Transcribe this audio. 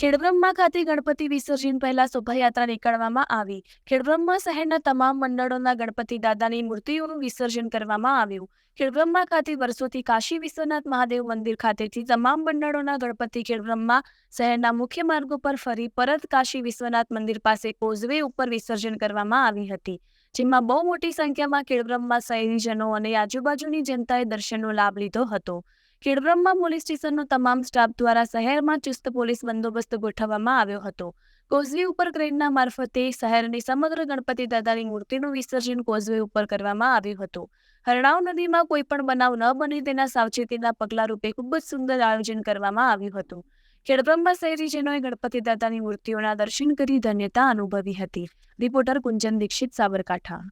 ખેડબ્રહ્મા ખાતે ગણપતિ વિસર્જન પહેલા શોભાયાત્રા નીકળવામાં આવી. ખેડબ્રહ્મા શહેરના તમામ મંડળોના ગણપતિ દાદાની મૂર્તિઓનું વિસર્જન કરવામાં આવ્યું. ખેડબ્રહ્મા ખાતે વર્ષોથી કાશી વિશ્વનાથ મહાદેવ મંદિર ખાતેથી તમામ મંડળોના ગણપતિ ખેડબ્રહ્મા શહેરના મુખ્ય માર્ગો પર ફરી પરત કાશી વિશ્વનાથ મંદિર પાસે કોઝવે ઉપર વિસર્જન કરવામાં આવી હતી, જેમાં બહુ મોટી સંખ્યામાં ખેડબ્રહ્મા શહેરીજનો અને આજુબાજુની જનતાએ દર્શનનો લાભ લીધો હતો. ખેડબ્રહ્મા પોલીસ સ્ટેશનનો તમામ સ્ટાફ દ્વારા શહેરમાં ચુસ્ત પોલીસ બંદોબસ્ત ગોઠવવામાં આવ્યો હતો. કોઝવે ઉપર ક્રેનના મારફતે શહેરની સમગ્ર ગણપતિ દાદાની મૂર્તિનું વિસર્જન કોઝવે ઉપર કરવામાં આવ્યું હતું. હરણાવ નદીમાં કોઈ પણ બનાવ ન બને તેના સાવચેતીના પગલા રૂપે ખૂબ જ સુંદર આયોજન કરવામાં આવ્યું હતું. ખેડબ્રહ્મા શહેરીજનોએ ગણપતિ દાદાની મૂર્તિઓના દર્શન કરી ધન્યતા અનુભવી હતી. રિપોર્ટર કુંજન દીક્ષિત, સાબરકાંઠા.